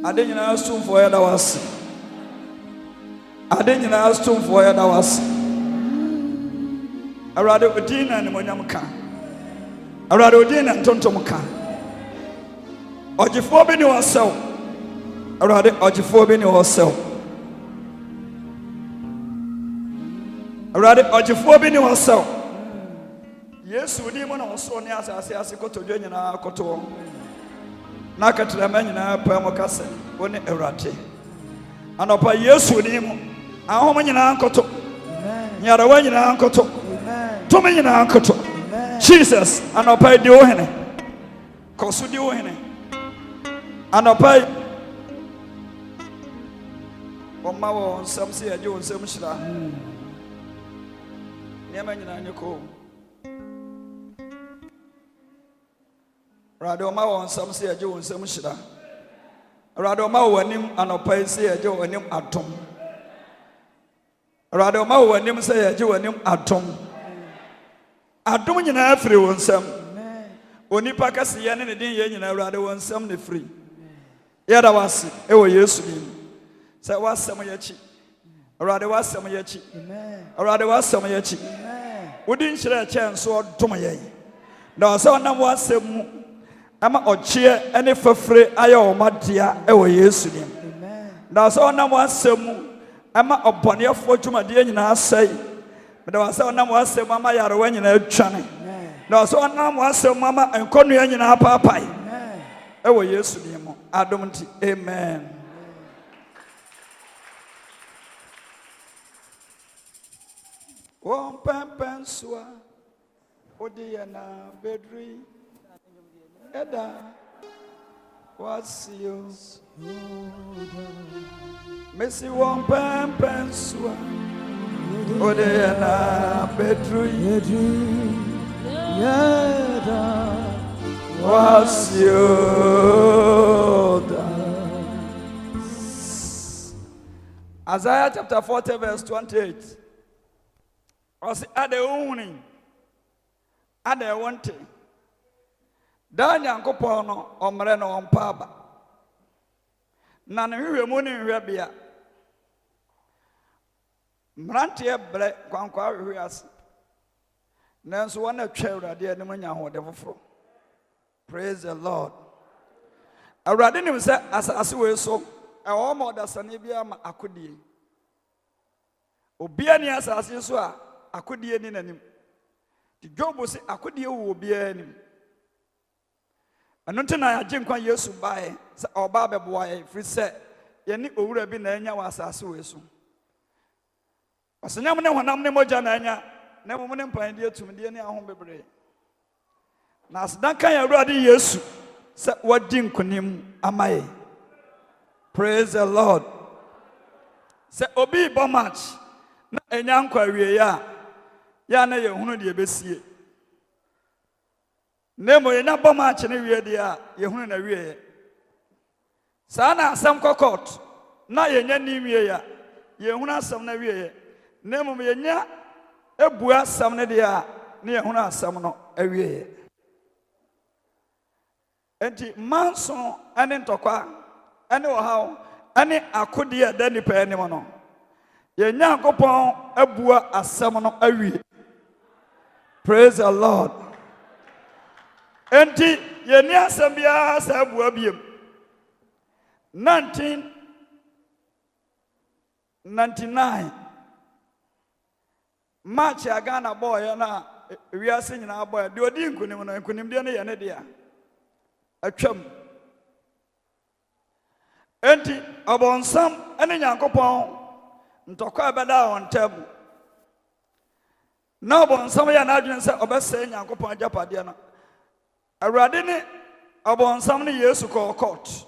Adenya astum for ya dawasi. Adenya astum for ya dawasi. Arade odina ni monyam ka. Arade odina ntontom ka. Ojifo bi ni wosew. Arade ojifo bi ni wosew. Arade ojifo bi ni wosew. Yesu di mo na woso ni asase kotodwe nyina koto. Na katira manyina pa mo kase woni Awurade anopa Yesu ni mu ahom nyina nkoto nyara wa nyina nkoto to me nyina nkoto Jesus anopa di wo hene koso di wo hene anopa o ma wo nsam se aje wo nsam hyira ne manyina nyeko Rado ma won sam se aje won sam hyira. Rado ma wonim anopai se aje wonim atom. Rado ma wonim se aje wonim atom. Atom nyina afiri won sam. Onipa kase ye ne din ye nyina rado won sam ne firi. Ya da wase e wo Yesu nim. Se wasam ye chi. Rado wasam ye chi. Amen. Rado wasam ye chi. Amen. Wodin hyira che nso odom ye. Na so nam wasam ama ochie ene fafre aya o madia e wo Yesu nim amen na so onam asem ama obonefo dwumade nyina asai na wasa onam asem ama yarewa nyina atwane amen na so onam asem ama enkonu nyina papai amen e wo Yesu nim adom ti amen won pempensua odiya na bedri Eda was you Missy won pempensua Odena Petri Eda was you Isaiah chapter 40 verse 28 was at the owning at the wanting Da Nyankopon no omre no ompaba na ne hwehwemu ne hwebia mrantie bre kwankwa hwehwiase nanso wona twa Awurade anim nya hode foforo praise the Lord Awurade nim se asase we so e wo ma odasane bia ma akodie obia ni asase so a akodie ni nanim ti Job se akodie wo obia nim Anuntina ya jinkwa Yesu bae sa oba beboa ye firi se ye ni owura bi na anya wa asase we so Osanyam ne honam ne moja na anya na mo ne mpan de atumde ne ahom bebre Na asdanka ya Awurade Yesu sa wadi nkonim amaye Praise the Lord Se obi bo match na enya nkwa wie ya na ye hunu de besie Nemo ye na boma che ne wie dia ye hunu na wie sa na asam kokot na ye nya ni wie ya ye hunu asam na wie nemo ye nya ebu asam ne dia na ye hunu asam no awie enti manso ane ntokwa ane ohaw ane akodi ya da nipa ene mo no ye nya akopon abu asam no awie Praise the Lord Enti yeni asambia sabu abiem 1999 March agana boy na wiase nyina boy de odi nkunim no nkunim de ne ye ne dia atwam enti abonsam ene Nyankopon ntokwa abeda on tabu na abonsam ya na adwen se obese Nyankopon agapade no Awurade ne abonsam ne Yesu ko court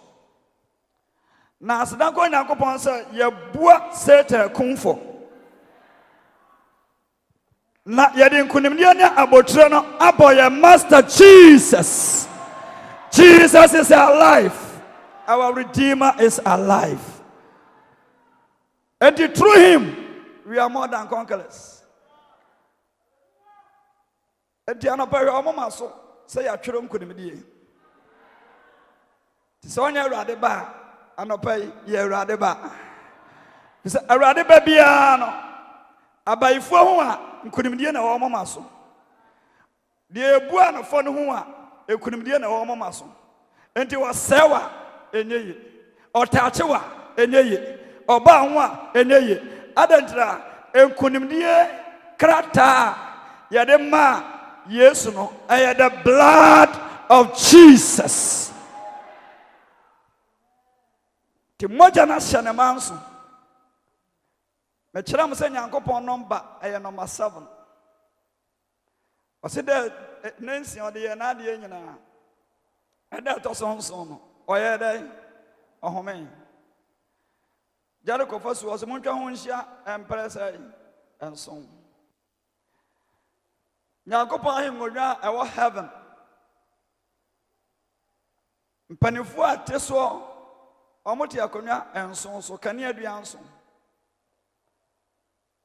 na asdan ko Nyankopon se ye bua Satan kumfo na ye de nkunimde ne abotre no aboye Master Jesus Jesus is alive. Our Redeemer is alive. And through him, we are more than conquerors. And the anapari omoma so say ya twere nkonimdie. So onya awurade ba anopai ye awurade ba. Bisa awurade ba bia no abaifo ho a nkonimdie na omoma so. De ebu anofo no ho a ekonimdie na omoma so. Enti wasewa enye otachewa enye oba ho a enye adantra enkonimdie krata yade ma Yesu no aya the blood of Jesus. Ti moja na hyane manso. Me kira mo se Nyankopon number aya number 7. O se de nansi o de na de nyina. Eda to sonson no. O ye dai ohome. Jare ko fasu o se montwa ho nhia empresa enson. Nyankopon ahemodwa ewo heaven. Mpanifo ateso omote akonwa enson so kane adua nson.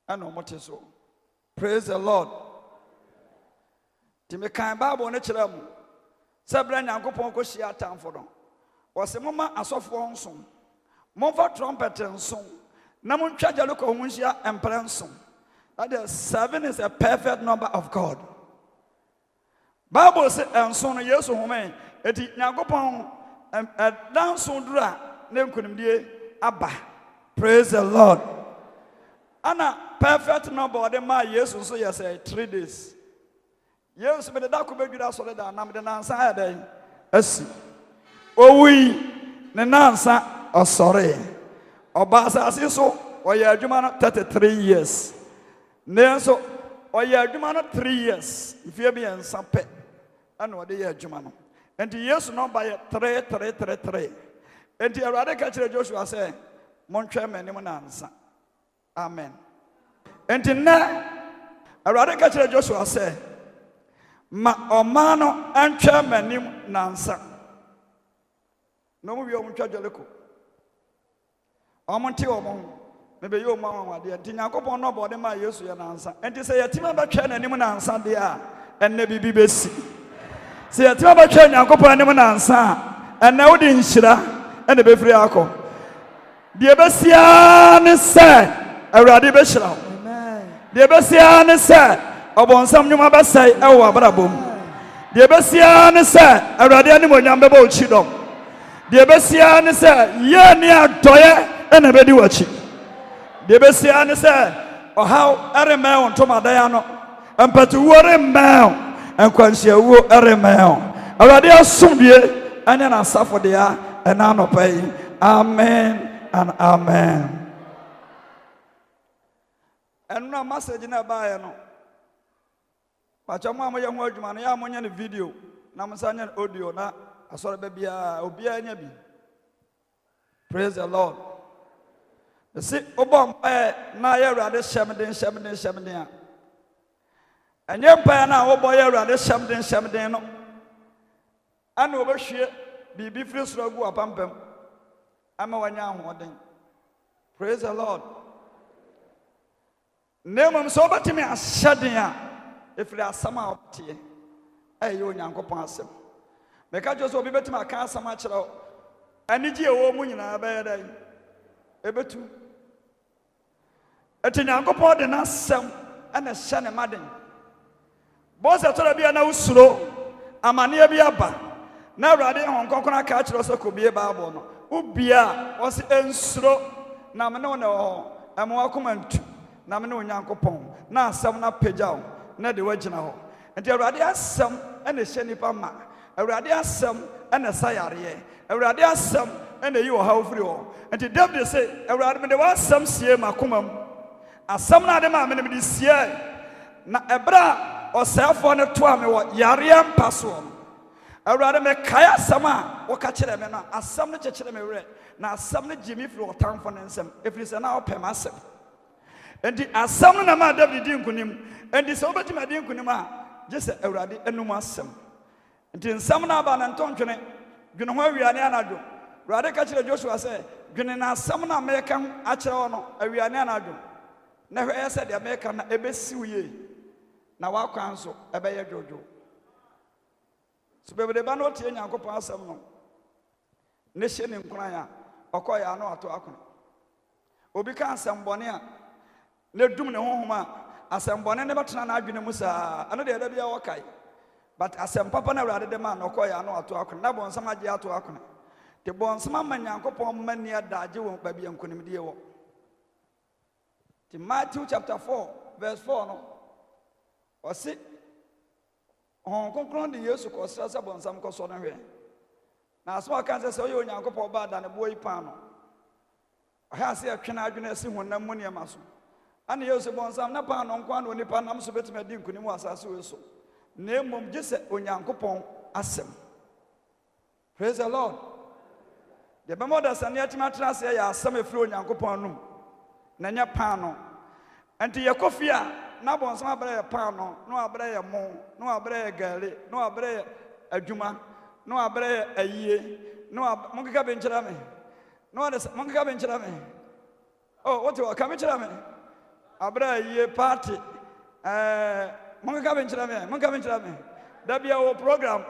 Ana omote so. Praise the Lord. Ti me kan Bible ne kire mu. Sabra Nyankopon ko hia atamfo no. O se moma asofo nson. Momfa trumpet nson. Na montwa jalo ko ho nhia empre nson. That 7 is a perfect number of God. Bible says, and so yes, woman, it is Nagopon and dance on dra, name couldn't be Abba. Praise the Lord. Anna, perfect number of them, my yes, so yes, 3 days. Yes, but the dark will be us all that I'm the answer day. Yes. Oh, we, the answer, oh, sorry. Or Basa, so, or your Jumana 33 years. Nenso oya adwuma no 3 years ifie bi en sape ana ode ya adwuma no enti Yesu no ba 3 enti awurade ka kire Joshua say montwe manim na ansa amen enti na awurade ka kire Joshua say ma oma no antwe manim na ansa no mu bi o montwa joleko o monte o mon maybe you mama de enti Nyankopon no bode ma Yesu ya nansa enti se yatima ba twa nanim nansa de a enne bibi besi se yatima ba twa Nyankopon anim nansa enne wo de nhira enne be firi akọ de besia ne se awurade be hira amen de besia ne se obonsam nyuma ba sai ewo abrabom de besia ne se awurade anim onyam be ba ochidom de besia ne se ye ne adoye enne be di wachi de besia ne say o how ereme on to madaya no empatu wore mao enkwanhia wo ereme awade asomdie anya na safo de a ena no pay amen and amen enuna message na baaye no pacha mo amoye ho adwuma no ya amonya ne video na msanya audio na asore ba bia obi anya bi. Praise the Lord. See, Obom, na yɛwurade hyɛmden a. Ɛnyɛ mpa na obɔ yɛwurade hyɛmden no. Ana obɛhwie biribi firi soro gu apampam. Ama wanya ahoɔden. Praise the Lord. Nemom so obɛtumi ahyɛden a efiri asɛm a ɔtie. Ɛyɛ Onyankopɔn asɛm. Meka kyerɛ sɛ obi bɛtumi aka asɛm akyerɛ wo. Anigye ɛwɔ mu nyinaa bɛyɛ dɛn. Ebetu. Eti Nyankopɔn de na asɛm ana hyɛ ne maden. Bɔsɛ tɔrɔ bi na usuro amane bi aba. Na awurade hon konkona aka kyerɛ sɛ kobie Bible no. Ubia ɔse ensuro na me ne wo ne hɔ. Ɛmo akomantu na me ne Onyankopɔn na asɛm na pagyaw na de wagina hɔ. Enti awurade asɛm ana hyɛ nipa ma. Awurade asɛm ana sayare. Awurade asɛm ana yi wɔ ha ofiri hɔ. Enti David say awurade me de wasɛm sie makomam. Asɛm na de ma me ne de sie na ebra ɔsɛfo ne to a me wɔ yare mpa so. Awurade me kae asɛm a wɔka kyerɛ me no asɛm no kyerɛ me werɛ na asɛm no gyimi firi ɔtamfo ne nsɛm efiri sɛ na ɔpɛ masɛm. Enti asɛm no na ma David di nkunim. Enti sɛ wobɛtumi adi nkunim a gye sɛ awurade enum asɛm. Enti nsɛm na aba na ntɔntwene dwene ho awiane anadwo Awurade ka kyerɛ Joshua sɛ dwene na asɛm na meka akyerɛ no awiane anadwo na hwɛ yɛ sɛ deɛ meka na ebesiw ye na wakwan so ɛbɛyɛ dwodwo so bebede ba no tie Nyankopɔn asɛm no ne hye ne nkran a ɔkɔ yɛ ano ato akon obi ka asɛm bɔne a ne dum ne honhom a asɛm bɔne ne bɛtena na adwene mu saa ano deɛ da bia wɔkae but asɛm papa na Awurade de ma na ɔkɔ yɛ ano ato akon na bɔnsam agye ato akon te bɔnsam ama Nyankopɔn mani adagye wɔ ba bia nkonimdie wɔ te Matthew chapter 4 verse 4 no ɔse Hon konkron de Yesu kɔsra sɛ bɔnsam kɔsɔ no hwɛ na asɛm aka sɛ ɔyɛ Onyankopɔn ba da ne boɔ yi pa no ɔhɛ ase atwene adwene asi honam mu nneɛma so ane Yesu bɔnsam na pa no nkwa na onipa nam so betumi adi nkonim wɔ asase wɔ so na mmom gye sɛ Onyankopɔn asɛm praise the Lord de bɛmɔ da sane atimi atena ase yɛ asɛm efiri Onyankopɔn nom na nyɛ pa no enti yɛkɔ fie a na bɔnsam abrɛ yɛ pa no na abrɛ yɛ mo na abrɛ yɛ gari na abrɛ yɛ adwuma na abrɛ yɛ ayie na monkeka benkyerɛ me na ɔde monkeka benkyerɛ me oh what you come benkyerɛ me abrɛ ayie party monkeka benkyerɛ me da bia wo program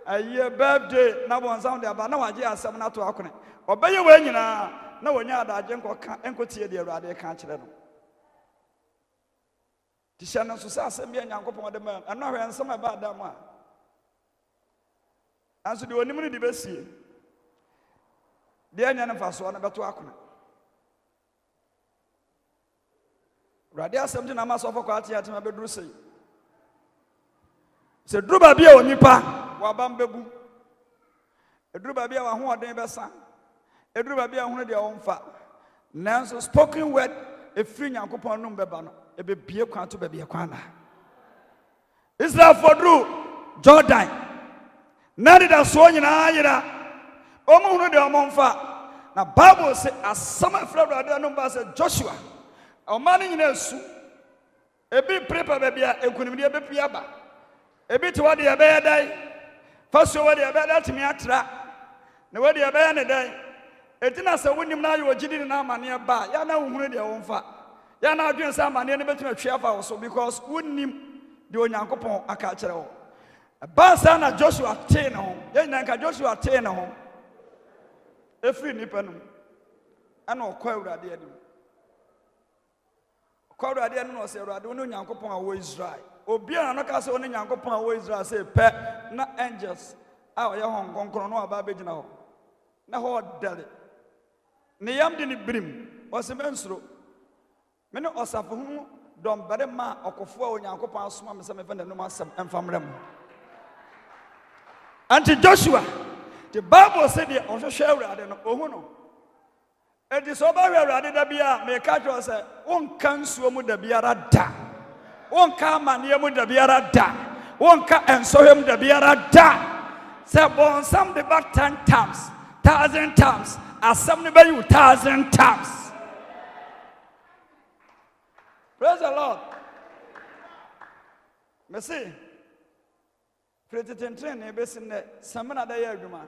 ayie birthday na bɔnsam de aba na wagye asɛm na to akone ɔbɛyɛ wɔ nyinaa na wonya adagye nkɔtie de Awurade ka kyerɛ no tisha no so sɛ asɛm bia Nyankopɔn de ma ɛno hwɛ nsɛm ɛba adam a anso de onim no de besie de anya no faso na bɛto akona Awurade asɛm de na ma sɔfo kɔ ate ma bɛduru sei sɛ duru ba bia onipa wabam bɛbu eduru ba bia wa hoɔden bɛsa eduru ba bia hono de ɔmfa nanso spoken word efiri Nyankopɔn nom bɛba no ebebie kwan to bebie kwan na Israel for dru Jordan na de da so nyina yira omo hunu de omo mfa na Bible say asama fra Awurade no ba say Joshua ɔma ne nyina su ebi prepare bebia ekunimde ebepia ba ebi te wade ebɛyɛ dai faso wade ebɛyɛ timi atra na wade ebɛyɛ ne dai etina sɛ wonim na ayo gidi na amane ba ya na hunu de ɔmfa ya na adwen sɛ amane ne betumi atwa afa wo so because wonim de Onyankopɔn aka kyerɛ wo ba sa na Joshua tee ne ho ya nyina nka Joshua tee ne ho efiri nipa no ana ɔkɔ Awurade anim ɔkɔ Awurade anim no sɛ Awurade wo ne Onyankopɔn a wɔ Israel obi a no ka sɛ wo ne Onyankopɔn a wɔ Israel sɛ pɛ na angels a ɔyɛ hon konkron no aba bɛgyina hɔ na hɔ dɛle ne yam de ne birim ɔsɛ mensuro me ne ɔsafo hu dɔm bare ma ɔkɔfo a Onyankopɔn asoma me sɛ me fa nanum asɛm ɛmfamrɛ mu anti Joshua the Bible said the ɔhwehwɛ Awurade no ohu no edi so ba hwɛ Awurade da bia me ka kyerɛ sɛ wonka nsuo mu da biara da wonka amane mu da biara da wonka ensɔhwɛ mu da biara da sɛ bɔnsam de ba 10 times 1,000 times asɛm ne bɛyi 1,000 times. Praise the Lord. Merci. Pretty ne besin ne samena da yɛ adwuma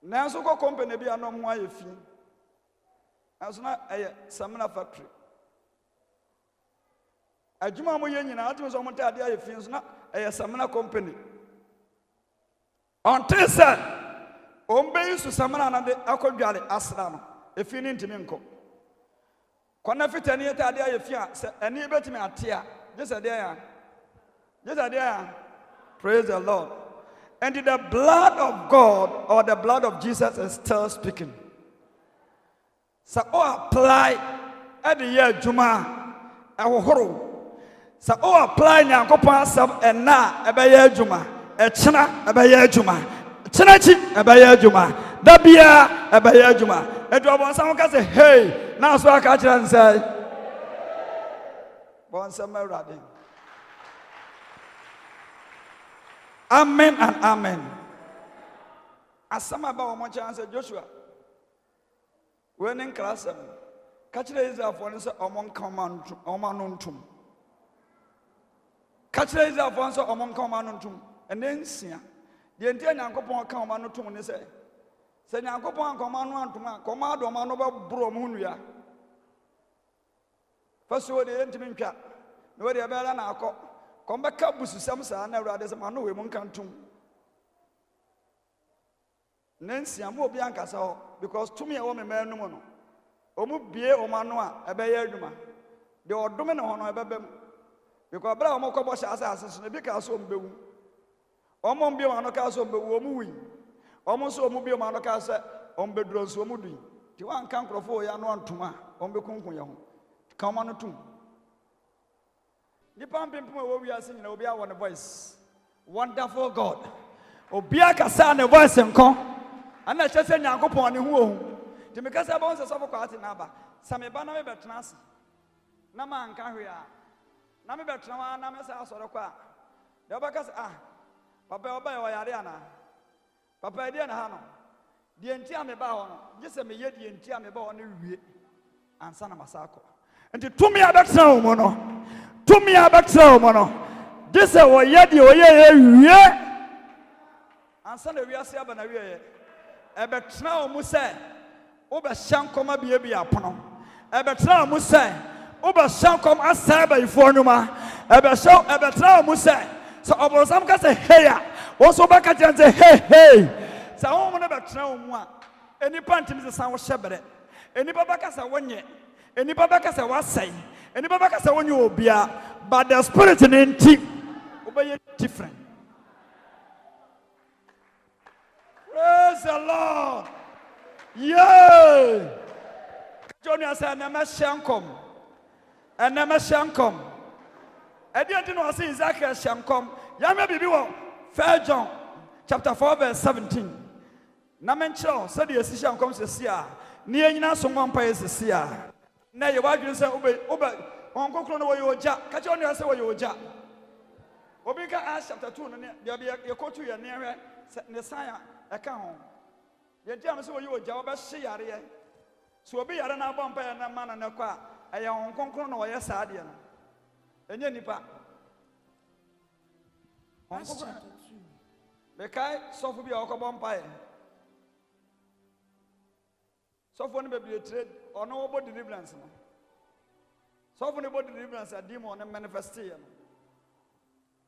nanso kɔ company bi anom ho ayɛ fi nanso na ɛyɛ samena factory adwuma mo yɛ nyina atumi so mo ta ade ayɛ fi nso na ɛyɛ samena company until sɛ ombe su samena na de akɔdware asra no efi ne ntimi nkɔ kɔna fitani yɛ ta ade ayɛ fi a sɛ ɛne betumi ate a just a day praise the Lord. And the blood of God or the blood of Jesus is still speaking. So apply at the year Juma ahoro. So apply Nyankopɔn asɛm ɛna ɛbɛyɛ Juma ɛkyena ɛbɛyɛ Juma kyinachi ɛbɛyɛ Juma dabia ɛbɛyɛ Juma ɛdu abɔnsam ka sɛ hey na so aka kyerɛ nsɛ bɔnsam Awurade. Amen and amen. Asama ba wo chance Joshua. When in class Kachira Israel for us among command omanuntum. Kachira Israel for us among commanduntum. And then sia The entire Yankopon come on to me say. Say Yankopon come on to my command or man over Bromunia. First, the intimate cat. No, they are better now. Come back up with some son, never as a man who won't come to Nancy, I'm more Bianca, so because to me, a woman, man, no one. Omu bie o manoa ebeye adwuma de odome ne hono ebebem because bra omo kobo sha asase ne bi ka so mbewu omo bie mano ka so mbewu omu wi omo so omu bie mano ka se ombeduro so omu dui ti wan kan krofo ya no antoma ombe kunkun ye ho ka mo no tum ni pam pem wo wi ase nyina obi a won voice wonderful God obi aka sa ne voice nko ana chese Nyankopon ne hu ohun ti me kasa bon se so kwa ati na ba sa me ba na me betena ase na ma nka hwe a na me betena wa na me sa asore kwa de oba kasa papa oba yo yare ana papa edi na ha no de enti a me ba ho no je se me ye de enti a me ba ho no wie ansa na masako enti tumi abetena wo mo no tumi abetena wo mo no je se wo ye de wo ye wie ansa na wiase aba na wie ye ebetena wo mu se Oba shankom abie apono ebetra mu se oba shankom asaba ifonuma ebetra mu se so obosam ka se heya wo so ba ka tente hey sa wo mo na betra mu a enipa ntimi se san wo hyebere enipa ba ka sa wonye enipa ba ka sa wasai enipa ba ka sa wonye obia but the spirit in enti oba different. Praise the Lord. Yeah. Johnny said, "Never shankom, and never shankom." I didn't know I see exactly shankom. Yama bibi wo. 1 John, chapter 4, verse 17. Namencho said the shankom says here. Near you now someone pays the seer. Now you watch you say, "Obey, Uncle Crono, you jack." Catch on, you say, "What you jack." Obika asked chapter 2, there be a coach to your near Messiah account. The James were you a job as she are here. So be a bomb and a man and a car. I am concern or yes, Adian. And Yenipa. The Kai, so for be a bompire. So for be a trade or no about deliverance. So for about deliverance, a demon and manifestation.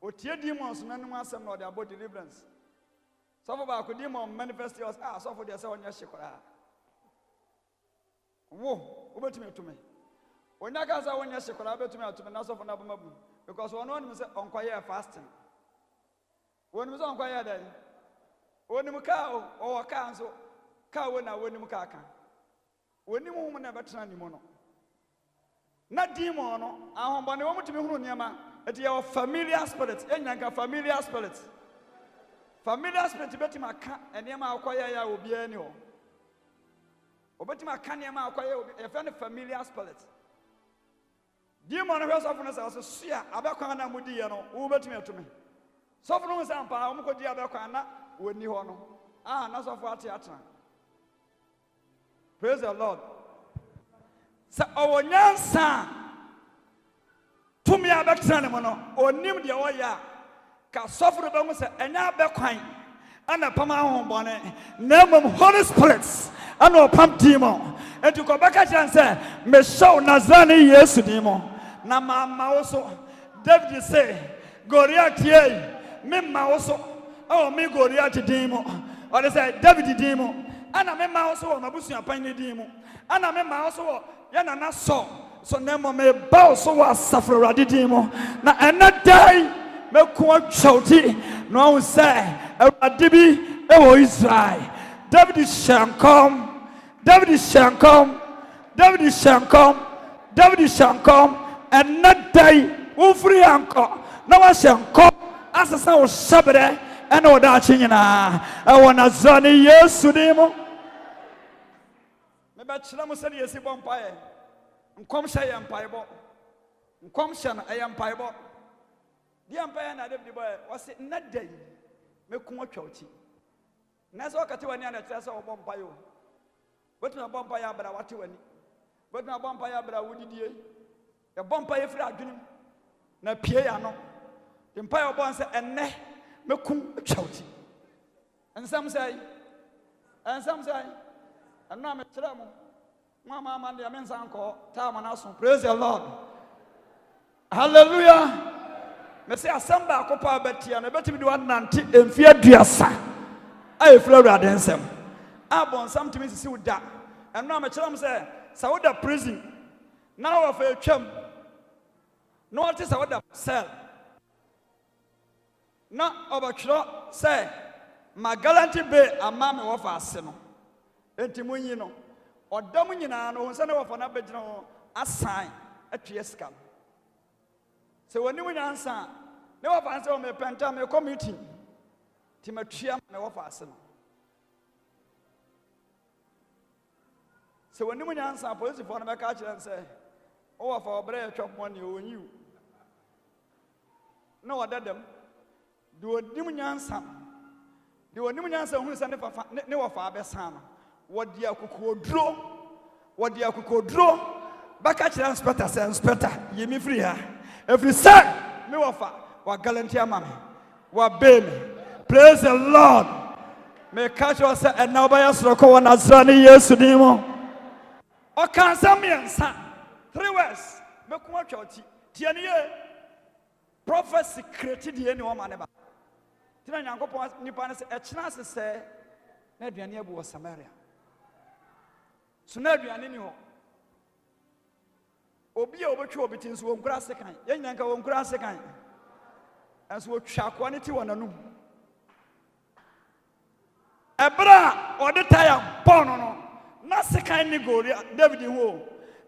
O tear demons, none of us know about deliverance. So for about demon manifest us, so for the son, yes, whoa, over to me. When I got one yes, about to me, also for Nabamu, because one was on quiet fasting. When was on quiet day, when you cow or a council, cow when I win him caca. When you woman never turn any mono. Not demon, I want to be Yama, at your familiar spirit, and familiar spirit. Familiar spirit beti maka enema akwaya ya obi ani o obeti maka enema akwaya obi e friend familiar spirit demon no hwese ofo no say sia abekwan na mudi ye no wo betumi atumi sofo no say ampa o mkodi abekwan na woni ho no na sofo ate atra. Praise the Lord. Sa owonyansa tumi abekran ne mo no onim de oya ka suffer be mu se enya be kwan ana pama ho bone na mom Holy Spirit ana opam demon enti ko beka chan se me show Nazarene Yesu demon na mama also David say Goliath ye me ma also me Goliath demon or say David demon ana me ma also mabusu apan ne demon ana me ma also ya na so na mom me ba so wa suffer radi demon na another make one shouty no say Adibi ewo Israel David shankom and not die wo free anko na wa shankom asasa wo sabere and o da chinyina e wona zani Yesu dimo me ba chira mo se Yesu bompae nkom sha ya mpae bo nkom sha na ya mpae bo the empire na David boy was not day make one chouchi. Naso Katiwani and a Tessa or Bompayo. But no Bompire, but I want to any. But no Bompire, but I would ye. A Bompire for dream. Na piano. The empire bonds and ne make one chouchi. And some say, and I'm a trouble. Mama, man, the men's uncle, time and also praise the Lord. Hallelujah. Me say asamba akopa beti and beti me do nante emfia duasa. Ay flora densem. Abon something is see da. And now me tell say Sawoda prison. Now of a chum. No what is Sawoda cell. Not over say my guarantee be a mammy of us no. Enti munyi no. Odom nyina no nsa na wofo na begina ho assign atwieska. So when you answer, never answer me penta me committee. Timatua me wofa ase no. So when you answer, police for na catch and say, "Oh, for bread chop money on you." No other them. Do you answer? Do you answer who send ne wofa abesana? What dia kukodro? What dia kukodro? Back at inspector say inspector, ye me free ha. Every son, me wafa, wa galantia mami, wa baby. Praise the Lord. Me catch us and now by us roko na zrani Yesu dimo. O kansa miensa. 3 words. Me kuma choti. Tianiye. Prophecy created the any woman eba. Tina nyankopon nipa ne se e china se na aduane abu wo Samaria. So na aduane ni ho. Obi a obetwa obi tin so wonkura sekan ye nyanka wonkura sekan anso otwa quality wonanum ebra ode tire bon no na sekan ni gori David ho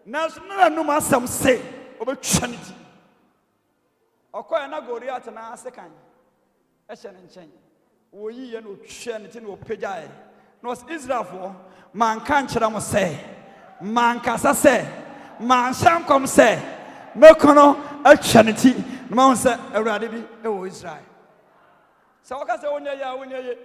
na so na num asam se obetwa ni ti okoya na gori atana sekan e hye ne nchen wo yi ye no twa ni ti no pejae no Israel for man kan kira mo se man kasa se man sham come say mekono atwaniti no man say awurade bi e wo Israel so waka say wonya ye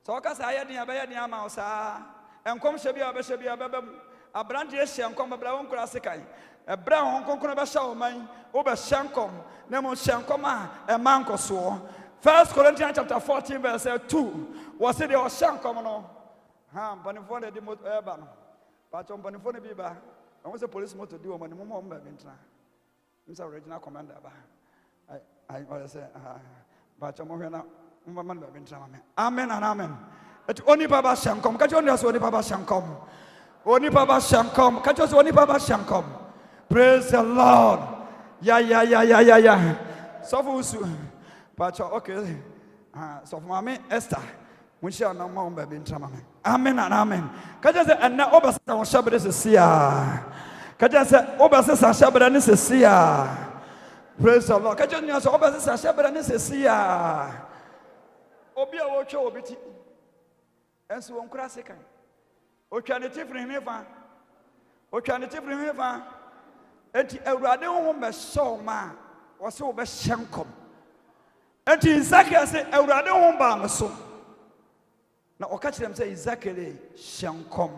so waka say ayede abeyede ama osa enkom hye bia be hye bia bebam abrande hye enkom bebra won kura sekan ebra won konkono be hye oman wo be hye enkom na mo hye enkom a man koso 1 Corinthians chapter 14 verse 2 was it the hye enkom no ha banifo de mo eba no pa chom banifo ne bi ba. I want the police motor do money more Mr. Original Commander. I say, but I'm now. Amen and amen. It's only Baba Shankom. Catch on us, only Baba Shankom. Only Baba Shankom. Catch us, only Baba Shankom. Praise the Lord. Yeah. So for you, but okay. So for mommy Esther. We shall no more baby in amen and amen. Kaja say and now obasa on shabere se sia. Kaja say obasa sa shabere ni se sia. Praise the Lord. Kaja ni so obasa sa shabere ni se sia. Obi a wo twa obi ti. Enso won kura sekan. O twa ne tifri hefa. O twa ne tifri hefa. Enti awurade ho be so ma. Wo se wo be hyenkom. Enti Isaac say awurade ho ba me so. Na okach dem say Zakele shankom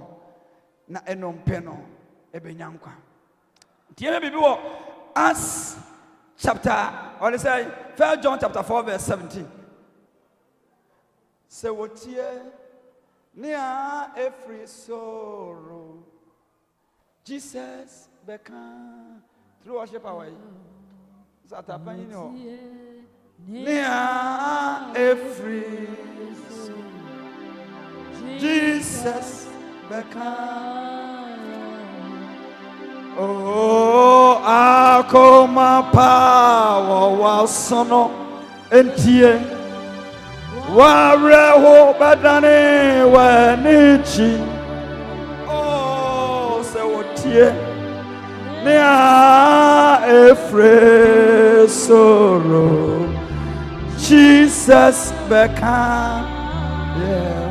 na enompeno ebenyankwa. Tie me bibi wo Acts chapter or they say 1 John chapter 4 verse 17. Say wotie nia every sorrow Jesus bekan through worship away. Satapan you know. Nia every Jesus bekan. Oh, akoma power wasono entie wareho badane wanichi. Oh, se wotie nia every sorrow Jesus bekan. Yeah.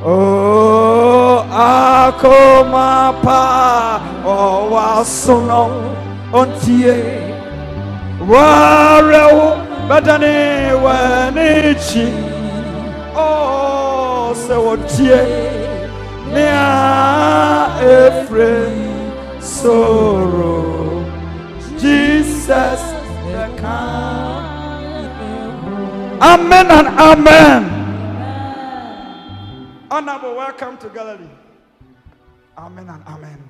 Oh, akoma pa o wasono ontie wareo badane wanichi. Oh, se wotie nia every sorrow Jesus bekan. Amen and amen. Honorable, welcome to Galilee. Amen and amen.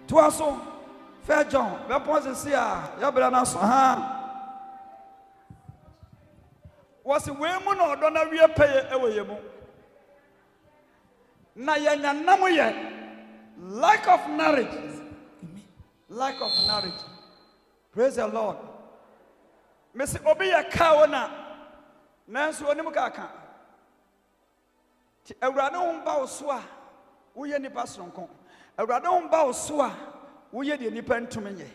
To us, Fair John, weapons here, your brother, was a woman or don't have pay away. Na yanya namuye lack of knowledge. Lack of knowledge. Praise the Lord. Messi obiya kawana nanso onim kaka. Ti awurade homba osua wo ye nipa sonko. Awurade homba osua wo ye de nipa ntumenye.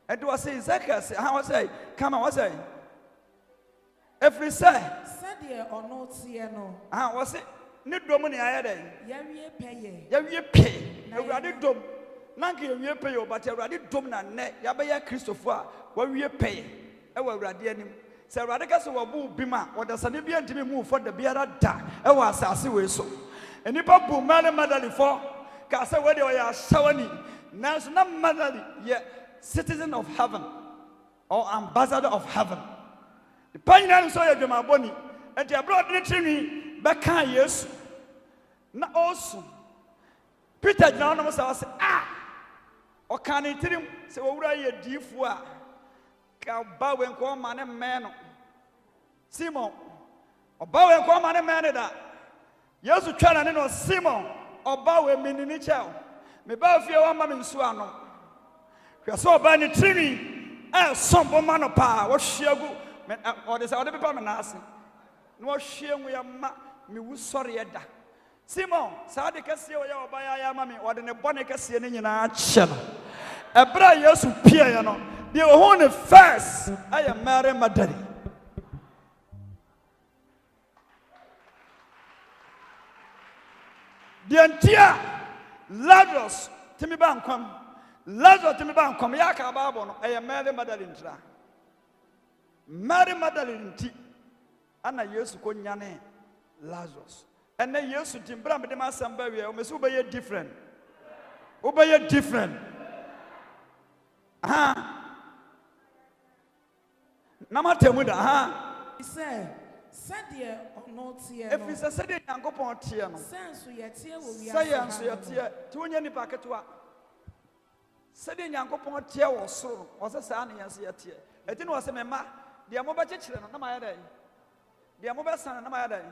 And was say Zacchaeus, how was say? Come on, was say? Every say said or not see no. Ah, was it? Ni dom ni ayede. Yawie peye. Yawie pay. Awurade dom. Nanka yawie pay o but awurade dom na ne yabeya Christopher a wawie pay. E wa awurade anim. Se awurade ka se wo bu bima, wo da sane bia ntimi mu for da biara da. E wa asase we so. Enipa bu mane madali for ka se we de o ya shawani. Nanso na madali ye citizen of heaven or ambassador of heaven. The panyina so ya dwuma boni. Enti abroad ni trini beka Yesu na osu Peter na no say o kan tirim se wo wura ye difu a ka ba we nko ma ne me no Simon o ba we nko ma ne me da Yesu twa na no Simon o ba we minini chao me ba fie wa ma me nsu ano hwe so ba ni trini sombo ma no pa wo hwiagu o de say o de pepa me na ase no hwie nwu ya ma me wu sori eda Simon sa de kase o ya obaya ya ma me o de ne bone kase ne nyina ache no ebra Yesu pie ya no de o hu ne first aya Mary Magdalene de antia Lazarus timi ba nkwam ya ka babo no aya Mary Magdalene tra Mary Magdalene ti ana Yesu ko nyane Lazarus and then Yesu timbra me dem asamba we o mesu be different nama temu da he said or not see no if he said yankopon tie no sense ye tie wo wi science ye tie ti wonya ni paketo said yankopon tie wo soro o se sa na yense ye tie eti no se me ma de mo ba chechire no na ma ya dai de mo ba san na ma ya dai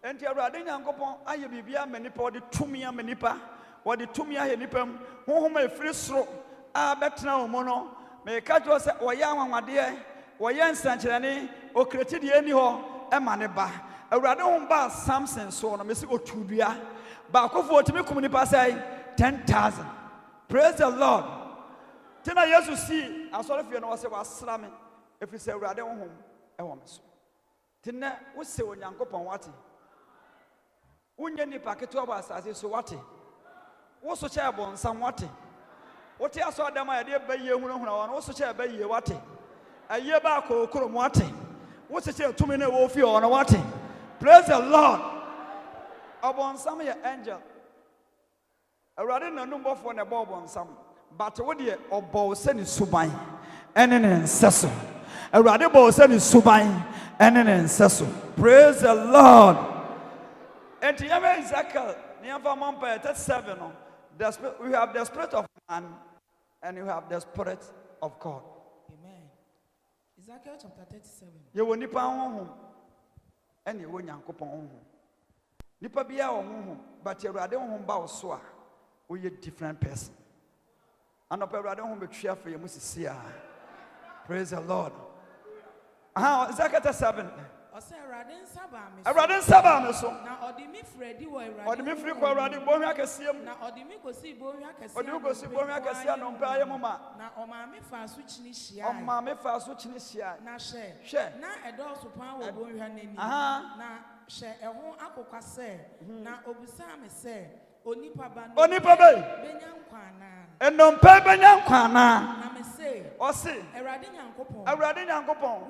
enti awurade nyankopon aye bibia manipa odi tumi amanipa odi tumi aye nipam honhom efiri soro a betena wo mo no me ka jo se oya anwanwade oya nsankyerane okreti de ani ho e ma ne ba awurade hom ba Samson so no me se otudua ba akofo otimi kum nipa sai 10,000 praise the Lord tina Yesu si asore fie no wo se wasra me efiri se awurade honhom e wo me so tina wo se onyankopon wate unye ni paketu aba asase so wate wo so cha bo nsam wate wote aso adama ya de baye hunahuna won wo so cha baye wate aye ba ko okoro mo wate wo se cha tumi na wo fi ono wate praise the Lord obon nsam ya angel awurade na number 4 na obon nsam but wo de obo se ni suban ene ne nseso awurade bo se ni suban ene ne nseso praise the Lord. And to Ezekiel, number 37, we have the spirit of man and you have the spirit of God. Amen. Ezekiel chapter 37. You will nipa home and you will yankopon home. Nipa biya home, but you rather home bow so we a different person. And up rather home be cheer for you must see. Praise the Lord. Ezekiel 37. Awurade nsaba me so na odimi fredi wo awurade odimi fri ko awurade bohwa akasiem na odimi kosi bohwa akasiem odimi kosi bohwa akasiem no mpa aye moma na omame fa so chini hia omame fa so chini hia na hwe na edo so pan wo bohwa nani na hwe eho akokwase na obusa me se onipa ba benya nkwana enompa benya nkwana na me se osi awurade nyankopon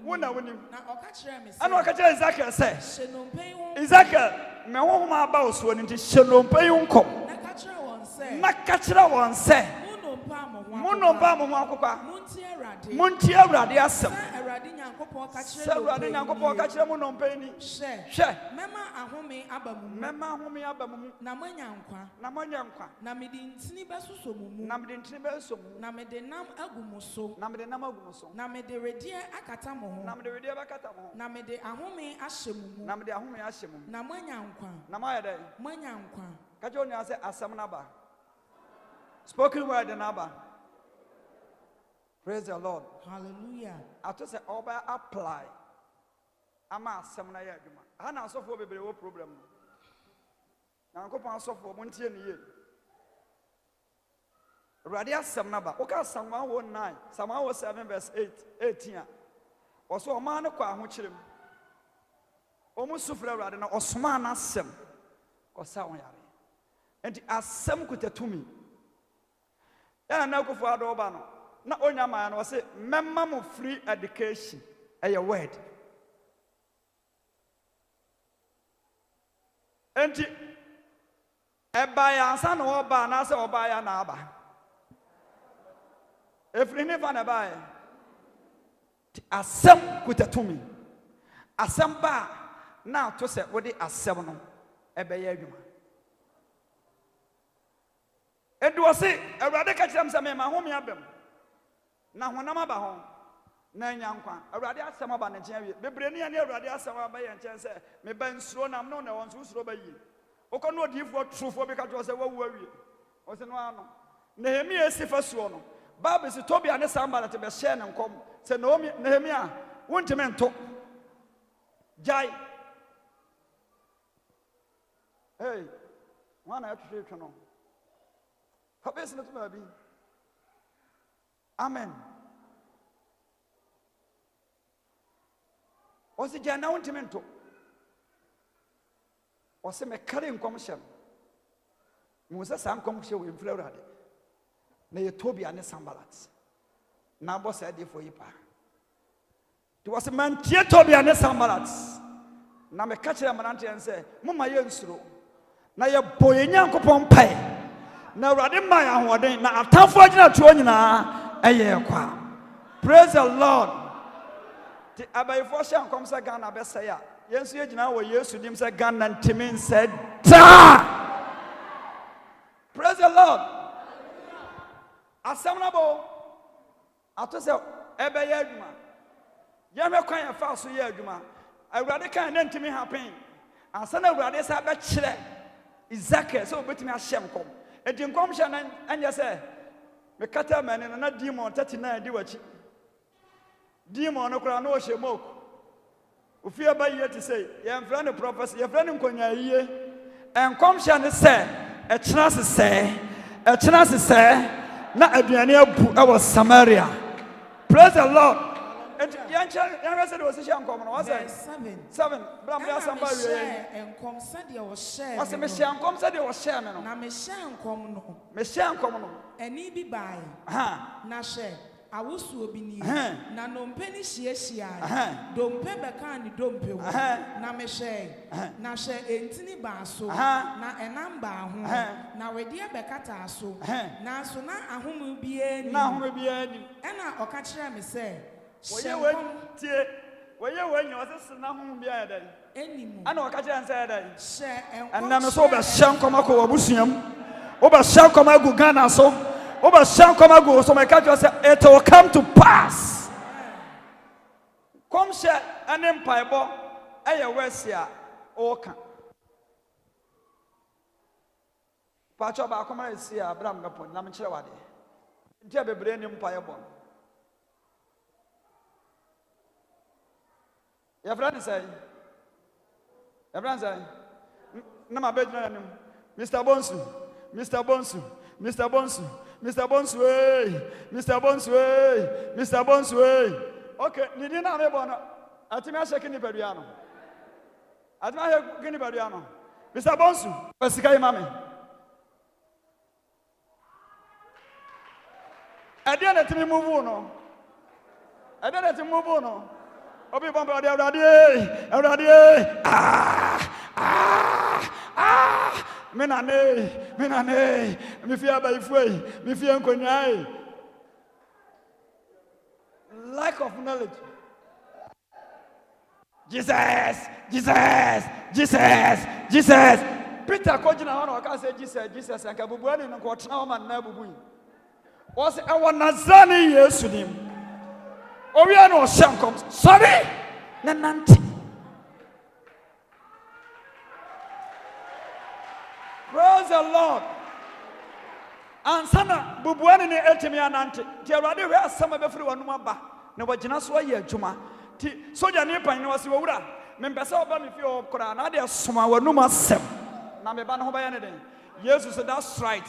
wona wunim na okakire me se ana okakire Ezekiel se shenompai ho Ezekiel me honhom aba osuo ni shenompai ho nkom na kakire won se munompa mo ho akokwa Muntie Awurade asɛm. Sɛ Awurade Nyankopɔn ka kyerɛ Sɛ Awurade Nyankopɔn ka kyerɛ mo nɔmpɛ ni. Hwɛ. Mɛma ahome aba mu. Mɛma ahome aba mu. Na moanya nkwa. Na moanya nkwa. Na mede ntini bɛsosɔ mo mu. Na mede ntini bɛsosɔ mo mu. Na mede nam agu mo so. Na mede nam agu mo so. Na mede redeɛ akata mo ho. Na mede redeɛ bɛkata mo ho. Na mede ahome ahyɛ mo mu. Na mede ahome ahyɛ mo mu. Na moanya nkwa. Na moayɛ dɛ. Moanya nkwa. Ka kyerɛ onyaa sɛ asɛm n'aba. Spoken word n'aba. Praise the Lord. Hallelujah. Ato sɛ ɔba apply ama asɛm na yɛ adwuma. Ha na asɔfoɔ bebree wɔ problem no. Nyankopɔn asɔfoɔ mo ntie ne yie. Awurade asɛm n'aba. Woka Psalm 109, Psalm 107 verse 18 a. Ɔso ɔmaa no kɔ ahokyere mu. Ɔmo sufrɛ Awurade na ɔsomaa n'asɛm kɔsa wɔn yare. Enti asɛm kuta tumi. Ya na Akufo Addo ɔba no. Na onya ma no say memma mo free education a word. Enti eba ya ansa na oba na say oba ya na aba. Efri ne fa na ba e. Asem kutatumi. Asem ba na to say wo de asem no ebe ya adwuma. Edu say Awurade ka kyerem say me ma home abem. Na honam aba ho na nyankwa Awurade asɛm aba ne nkyɛn wie bebre ne ane Awurade asɛm aba yɛ nkyɛn sɛ me ba nsuro nam no na wɔn so suro ba yie okɔ no odiifo trufo bi ka to sɛ wawu awie o se no ano Nehemia si fa suo no Bible si Tobia ne Sanballat be hyɛ ne nkɔm sɛ Nehemia wontime nto jai hey wana atwetwe no habesi no to ba bi. Amen. Osi jana untimento. Osi me kare nkomhye. Musa sam nkomhye we mfra Awurade. Na ye Tobia ne Sanballat. Na bo sa de fo yipa. Ti wose man tie Tobia ne Sanballat. Na me ka kire manante en se moma ye nsuro. Na ye boye Nyankopɔn pai. Na Awurade ma ya hoden na atamfo agina tuo nyina. Praise the Lord. The abayifo hye ankom se Ghana be say a yensu ye gina wo Yesu dim se Ghana ntimin said da. Praise the Lord. Asem na bo ato se ebe ye adwuma ye me kwan ye fa so ye adwuma Awurade kan na ntimi happen ansa na Awurade sa be kire Ezekiel so obetimi ahye nkom edi nkom hye na anya se me kata mane na demon 39 di wachi demon no kura no hye mok ofia ba yie ti say ye mfra ne prophecy ye mfra ne nkonya yie enkom hye ne se e kyena se na aduane abu e was Samaria. Praise the Lord. And yan said was hye nkom no was 7 bram ya samba wie enkom said ye was share was me hye nkom said ye was share me no na me hye nkom no eni bi bai na hye awusu obi ni na nompe ni hye dompe beka ni dompe wo na me hye na hye entini ba so na enam ba ho na wede beka so na so na ahomu bi ani ena oka kire me se Oye wenye wase na homu bi ayeda enimu ana oka kire nsa ayeda hye enna me so be hye nkom akọ wabusuam oba hye nkom agu Ghana so oba hye nkom agu so me ka kire say it will come to pass. Kom hye ane mpaibo eye wese a oka pacho ba akoma esi Abraham gapo na me kire wade ntia bebre ni mpaibo your friend say na ma be jina nim Mr. Bonsu okay ni di na me bono atimi a shake ni paduano Mr. Bonsu pasika imame ade na timi move no obi bomba de Awurade menane me fia ba ifue me fia nkonya Lack of knowledge. Jesus, Jesus, Jesus, Jesus. Peter Kojina Hano can say Jesus, Jesus, and Kabuani and Quatnam and Nabu. Was our Nazani years to him. Oriano Shankom. Sorry, Nananti. Praise the Lord. And Sana Bubuani Eltimi Ananti. Tiaradi, where some of the free one number. No, but Janaswa ye Juma. Soja Nipa in was Wura. Members of them if you're Koran, they are Suma Numa Sem. Nameban Hobayan. Yes, that's right.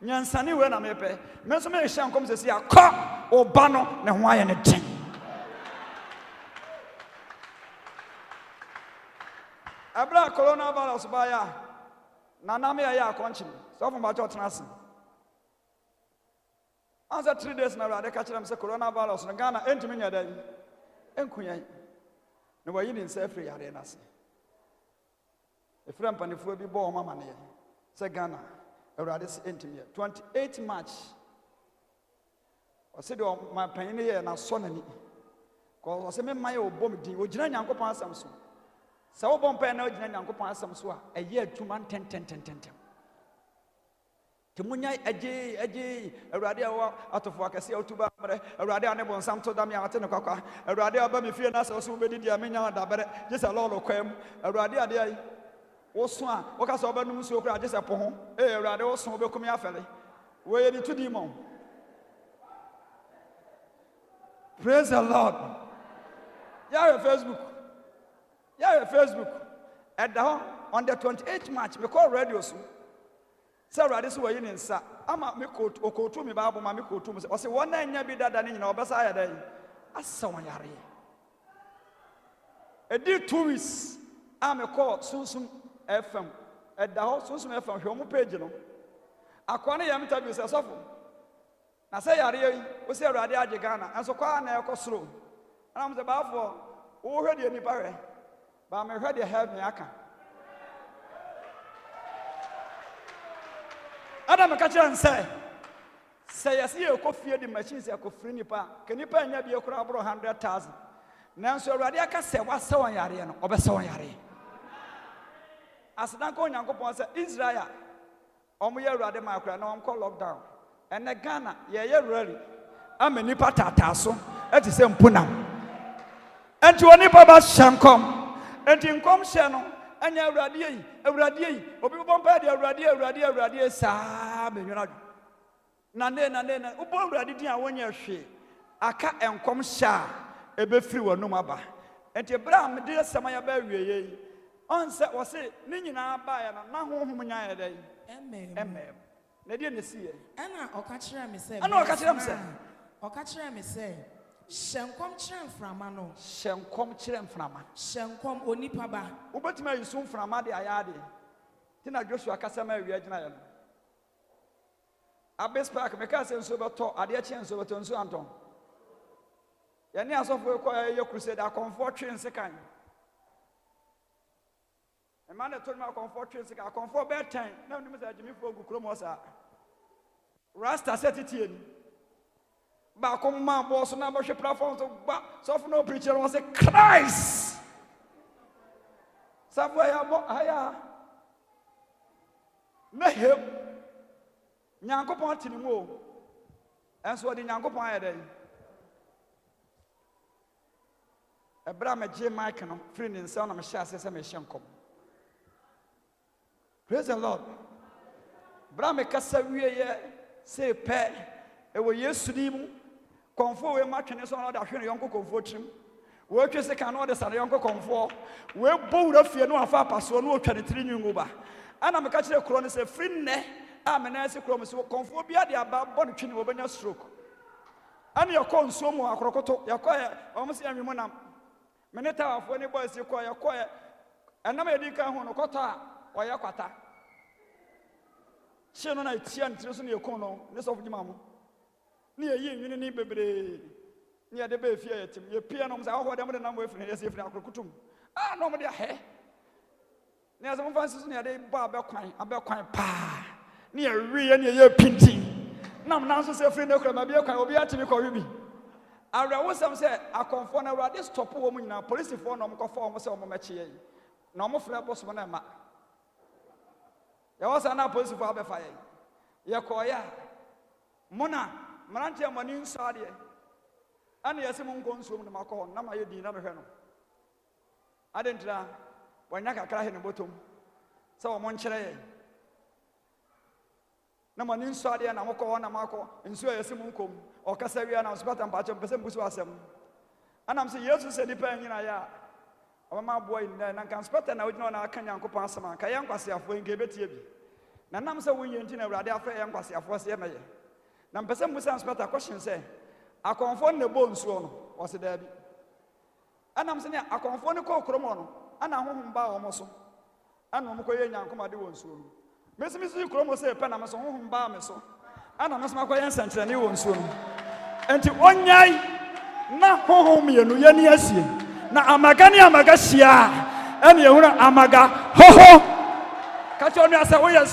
Nyansani we na mepe. Menso me hia nkom sesi akọ oba no ne ho aye ne den. Abra coronavirus ba ya. Na na me ya akọnchi. So from ba church na sin. After 3 days na ra de ka kire me say coronavirus na Ghana entimi nya dan. Enkunya. Na wa yi ni nsa afri yare na se. Efra mpanifo bi bo o mama ne. Say Ghana Radis intimate 28 March. I said, my penny here and I saw any. Because I said, my old bomb, Ojina Yanko Samsu. So bomb pen, Yanko Samsua, a year 2 months, 10. Timunya, a radio out of work, I see Otuba, a radio on some to Damia Atenaka, a radio about me fear us also with the Amina, just a lot of quem, a radio. Oswa, waka so ba num so kra je se po ho Awurade oso be komi afele we ye to demon. Praise the Lord. Yeah, Facebook at the on the 28th March me call radio so say Awurade so we yin nsa ama me quote okotu me Bible ma me quotu me say won na nya bi dada ni nyina obesa ya dan asa won yare e di 2 weeks am call sunsum FM at the house soon FM home page no akwane yam interview say sofo na say yare we say Awurade age Ghana and so kwa na ekosoro and am say ba for wo hwe de nipa hwe ba me hwe de help me aka Adam ka chan say yes ye ekofie di machine say ekofiri nipa ke nipa nya bi ekura abro 100,000 nanso Awurade aka say wa se won yare no obese won yare Asadanko Nyankopon say Israel omo ye Awurade ma akura na call lockdown and Ghana ye rally amani patata so eti se mpunam enti oni baba shankom enti nkom hye no anya Awurade yi obi bompa de Awurade saa menwona na ubo Awurade din a wonya hwe aka enkom hye a ebefiri wonum aba enti bra me de samaya ba wieye on se wo se ni nyina ba ya na honhom nya ya dai amen na die ne sie ana oka kire me se shenkom kire mframa no shenkom kire mframa shenkom onipa ba ubetima yusum mframa de ayade tina Joshua kasama wi agina ya no abes park me ka se nso beto ade a chie nso beto nso anton ya ni asofo ko ye crusade a comfort train sekan a man that told me a comfort train a comfort bedtime now you say Jimmy for Gukromosa Rasta set it in back on my boss and number platform to so for no preacher was a Christ somewhere higher na help Nyankopon tinimo and so the Nyankopon ayede Abraham J Mike no friend in sound am share say me shankom Praise the Lord. Brame kasa wiye say pe e wo Yesu ni mu konfo we matwene so na da hwe yonko konfo trim we twe se kan no de sa yonko konfo we bowura fie no afa paso no otwa ne tiri nyungu ba ana me ka kire kro ne se free ne a me na se kro me se konfo bia de aba bon twene wo benya stroke ana yakọ nso mu akrokoto yakọ o mo se anwemu nam me ne ta afo ne boys yakọ enam edika ho no kota Oya kwata. She no na tia ntire so na yekon no, ne so fujima mo. Ne ye nwini ni bebre. Ne ade be fie yetim. Ye pia no mo sa ho dem de na mo efiri ye se efiri akrokutum. Ah no mo de he. Ne asem fansi so ne ade ba abekwan pa. Ne ye wi ye ne ye pinti. Na mo na so se efiri ne kura ma bi ekwan obi atimi ko wi bi. Ara wo sam say akonfo na Awurade stop wo mu nyina police for no mkofo wo say wo meche yi na wo frɛ boss mo na ma ya wasa na police for abefa yi ye koya mona mrantia mani nsade ana yesi mu nkonsuom na makɔ na ma ye din na mehwɛ no adentra wanya kakra he ne botom sɛ wo nkyerɛ ye na mani nsade na mokɔ na makɔ nsu yesi mu nkom o kasa wi na spata mpacho pese mbusu asem anam se yesu se nipa nyina ya o ma boy na kan spata na ogina na aka nyankopon asema ka ye nkwase afo nke betie bi na nam se wonye nti na Awurade afa ye nkwase afo se ye meye na mpese mbusu spata question se akonfo ne bo nsuo no o se da bi anam se ne akonfo ne kɔ kromo no ana hohom ba o mo so ana mo kɔ ye nyankoma de wo nsuo no mesimisi kromo se pe na me so hohom ba me so ana me so makɔ ye nsankyerɛ ne wo nsuo no enti onyai na hohom ye no ye ni asie na amaga ni amaga hia ene ye hunu amaga hoho ka che onu ase wo ye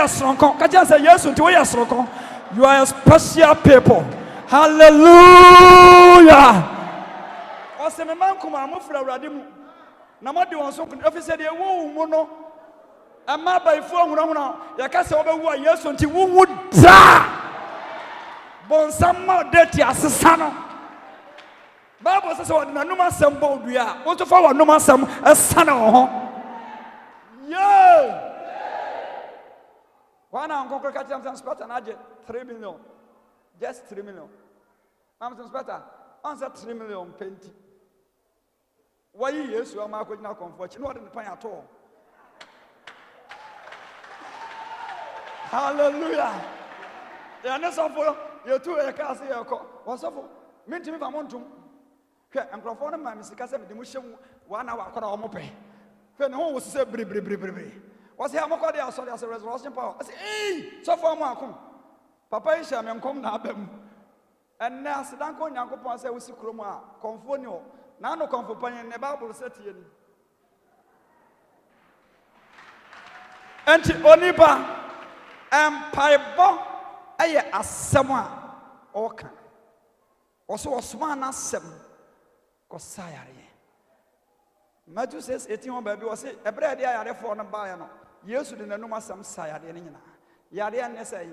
sronko ka che ase Yesu nti wo ye sronko you are a special people hallelujah ose me man kuma amofra Awurade mu na mode won so ofise de wo mu no ama baifo hunahuna ya ka se wo be wu a Yesu nti wo wu da bonsama deti asesa no Bible says what na numa sembo dua wo to fa wa numa sem esana wo ho yeah wana nkokro ka tiam spata na je 3 million just 3 million am spata answer 3 million penti why Yesu ama ko gina comfort no de pan ato hallelujah ya ne so for you two e ka se e ko wasofo mentimi fa montum hwe enkrofo no ma misika se de mu hyem wa na wa kwara o mo pe hwe ne ho wo se bri was here amoko dey asori as a resurrection power I say eh so for mo akom papa yi sha me nkom na abam en na sedan ko nyankopon se wo si kromo a konfo ni o na no konfo pan ne Bible se tie ni enti onipa empaibo aye asem a oka oso osoma na asem ko sayare Matthew says 18 baby o say ebre de ayare for no ba ya no Yesu de nanum asem sayare ne nyina yare ne say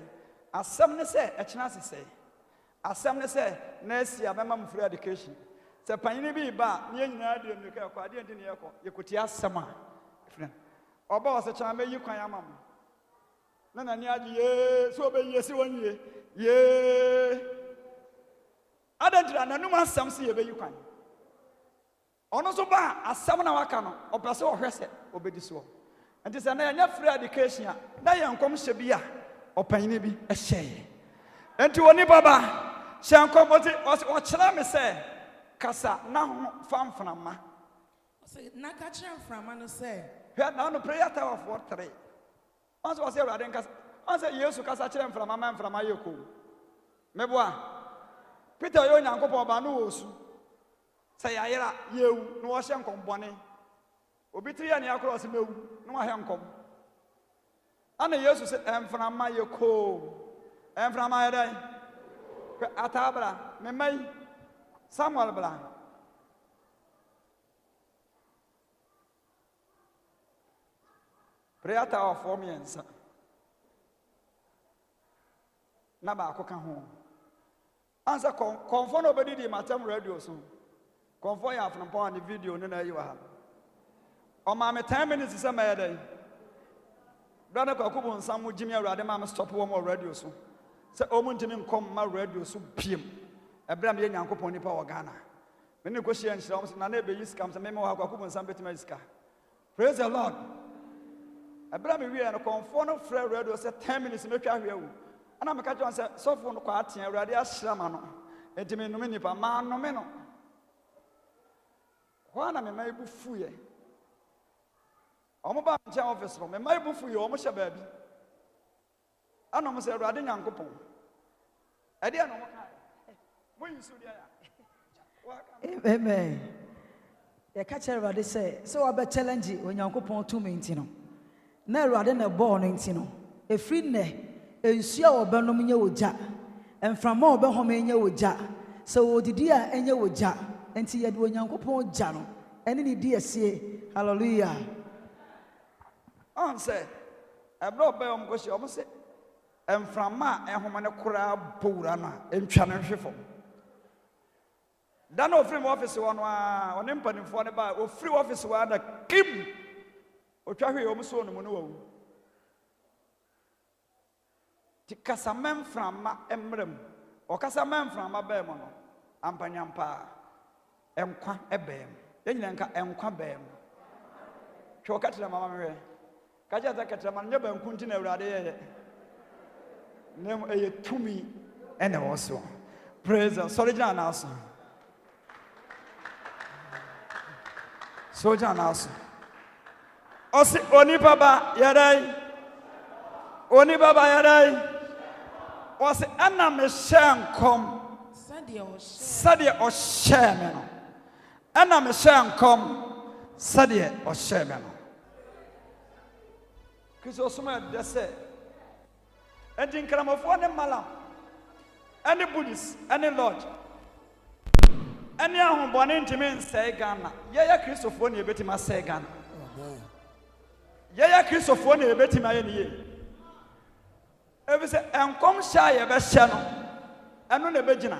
asem ne say ekina sesay asem ne say na asia bema mfree education se panyine bi ba ne nyina de meka akwa ade ndi ne yekọ yekoti asem a friend oba o se cha me yi kwan amam na ni agi ye so be ye si wonye ye adandra nanum asem se ye be yi kwan ono so ba asem na waka no opese o hwese obedi so enti se na nya free education a na ye nkom hye bia opanyine bi ehye enti woni baba hye nkom o kira me se kasa na ho famframa say na ka kira mframa no say hwe na no prayer tower for 3 once was here aden kasa once Yesu kasa kira mframa ma mframa yeko meboa Peter yo nyankopon ba no osu say yayira yewu no wo hye nkom bone obi tri ya ne akro se mewu no wa hye nkom ana Yesu se mframa yeko mframa yedai atabra me mai Samuel bla prayer tower for me ensa na ba akoka ho ansa konfo no obedi di matam radio so konfo ya afna pon the video no na yi wa ha o ma me 10 minutes se ma yedai brother kwakubu nsam jimi Awurade ma me stop wo mo radio so se o mu ntimi nkom ma radio so piem Abraham ye nyankopon nipa wo Ghana me ne ko hye nhyira o na na be yiskam se me me wa kwakubu nsam betima yiska praise the Lord Abraham we no konfo no frɛ radio se 10 minutes me twa hwe awu ana me ka jon se sofo no kwa atia Awurade ahyira ma no entimi no me nipa ma no me no ho na me mai bu fuye omo ba nche office no me mai bu fuye omo hye baabi ana mo se Awurade nyankopon ade ana mo ka amen. The catcher Rade say, so I bet challenge when you go 2 minutes. No, rather than a born in a free ne, a share or Benomia would ja, and from more Behomania would ja. So didi a enye woja enti ye de onyankopon ja no ene ne di ese hallelujah on say ebro be om go she om say emframa ehoma ne kora powura no entwa ne hwefo dan ofrim office wono a onim panimfo ne ba ofri office wa da kim otwa hwe om so no mu no wawu ti kasamem frama emrem o kasamem frama ba mo no ampanyampa enkwa ebem yenyina nka enkwa bem hwe katira mama mwe kaja za katira man nyoba nkunti na awurade ye nem eye tumi ene woso praise the sorry jana aso so jana aso osi oni baba yadai oni baba yadai osi ana me shankom sadie o sheme no ana me shankom sadie o sheme no kiso soma de se enti nkramofo ne malam any buddhist any lodge any ahobone ntimi nsai Ghana ye kristofo ne ebetima sai Ghana ye kristofo ne ebetima ye ne ye ebise enkom sha ye be hye no eno ne begina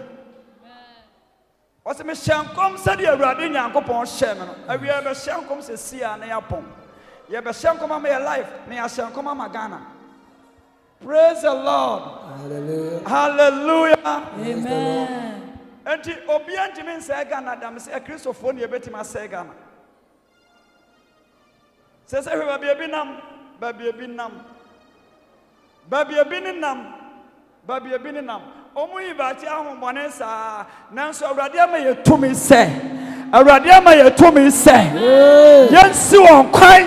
oseme hyenkom sade awurade nyankopon hye me no awia be hyenkom se sia na yapon ye be hyenkom ama ye life na ya hyenkom ama Ghana. Praise the Lord. Hallelujah. Hallelujah. amen Enti obi antimi nsai Ghana dam se kristofo ne ebetima sai Ghana se hwe ba bi nam ba bi nam ba bi ni nam omu yibati ahobone sa nanso awurade ama ye tumi se yensi won kwan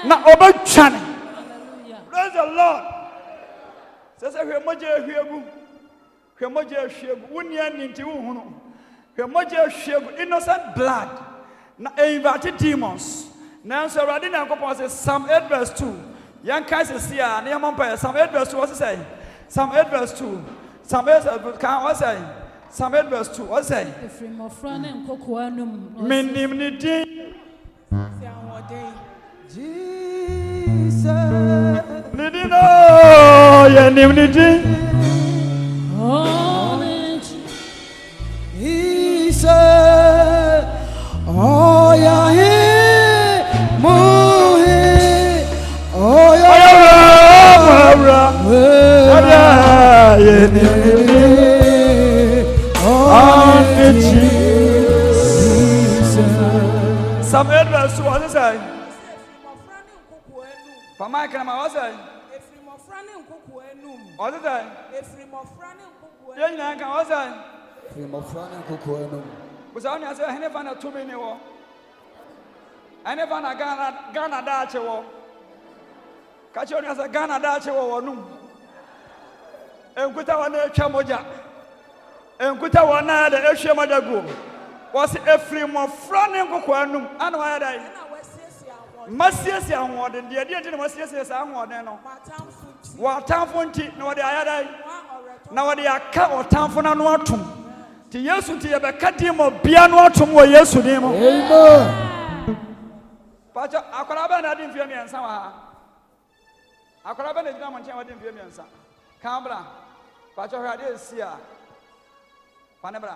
na obetwane. Praise the Lord. Se hwe moje ahwiegu wunia ninti wuhunu hwe moje ahwiegu innocent blood na invite demons nanso awurade nyankopon se Psalm 8 verse 2 yanka se sia na yampa Psalm 8 verse 2 what say Psalm 8 verse 2 Psalm 8 can what say Psalm 8 verse 2 what say Efrim ofrane nkoko anum menim ni din Jesus ni din no ye nim ni din he said oh ya he muhi oh ya ye nim ni din oh Jesus. Psalm 8 verse 2 what say Pama kana what say what say ye nyina kan what say Mofrane nkoko anum. Busa oni ase hene fa na tumi ni wo. Hene fa na Ghana da ache wo. Ka che oni ase Ghana da ache wo wonum. Enkuta wa na etwa moja. Enkuta wa na da ehwe moja go. Was efri mofrane nkoko anum. Ana wa ya dai. Masiesi ahode de de de masiesi sa ahode no. Wa tamfo nti na wode ayadai. Na wode aka otamfo na no atum. Ti Yesu ti yebeka dimo bia no atom wo Yesu dimo. Amen. Pacha akwara ba na di mfie miensa wa ha. Akwara ba na di na mo nchen wa di mfie miensa. Kambra. Pacha hwa de sia. Panebra.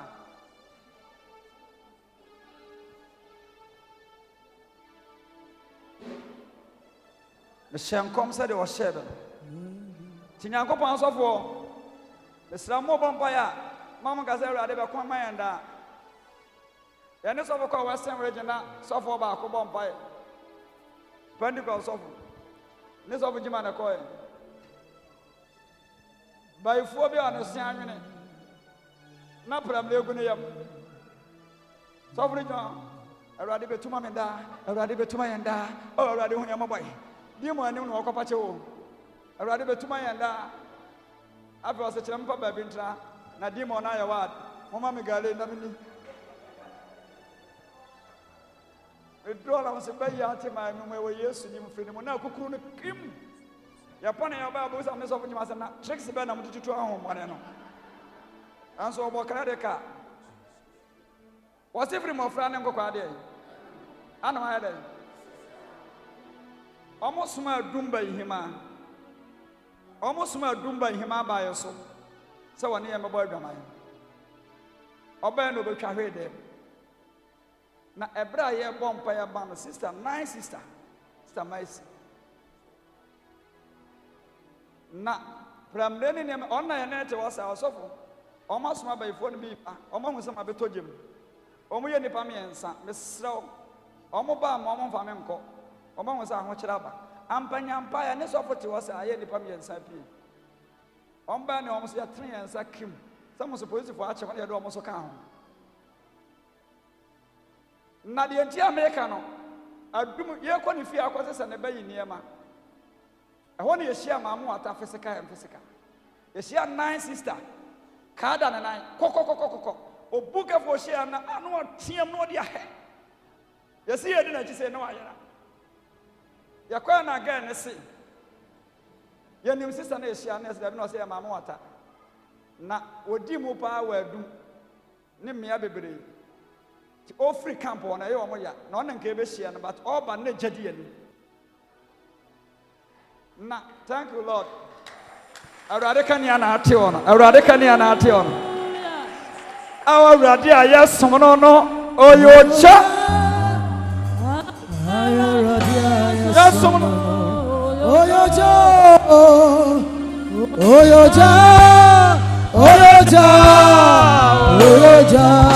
Me shenkom se de wo shebe. Ti nyankopon asofo. Mesra mo bompa ya. Mama gaza awurade be kwa mayanda ya ne sofo kwa western region sofo ba ko bompa e Pentecost sofo ne sofo jima na ko e bai fo bi ana sia anwene na pram le egu ne yam sofo ri jon awurade be tuma menda awurade be tuma yanda o awurade hu yam boy di mo anim no okopa che wo awurade be tuma yanda afi o se kire mpa ba bi ntra na demon na ya wad mama me gale na mini e do la se ba ya te ma no me wo Yesu ni mfiri mo na kokuru no kim ya pone ya ba bo sa me so nyima se na tricks be na mututu ahomone no And so Bocradeka was every more friend and go quade. I know I had almost my Dumba in him. Almost my Dumba in him by your soul. So I near my boy. Obey no be carry them. Na ebra ye bomb by a band sister, nice sister. Sister Macy. Na from learning him online net was our sofa. Almost my by phone be almost my betojim. Omo ye nipa me ensa, mesrew. Omo ba momo fa me nko. Omo wo sa ho kiraba. Ampanya mpa ya ne sofa ti was aye nipa me ensa pi. Omba ne omo so ya tren ensa kim. Some supposed for ache when you do almost can. Na the entire America no. Adum ye ko ni fi akwose se ne bayi niema. E ho ne ye share mamu ata physical and physical. Ye share 9 sister. Kada na 9. Kokokokokoko. Obuka for share na anu tiam no dia he. Ye see ye di na chi say no ayera. Ye kwa na ga ne se. Ye nim sister na ye share na se no say mamu ata. Na odi mu pa wadu ne mmea bebre ti ofri camp on aye omo ya na ona nka be hia no but all ba na jadi ani na thank you lord awurade kan ya na ate ono awurade kan ya na ate ono awurade aya som no no oyocha awurade aya som no oyocha oyocha Oyoja, Oyoja.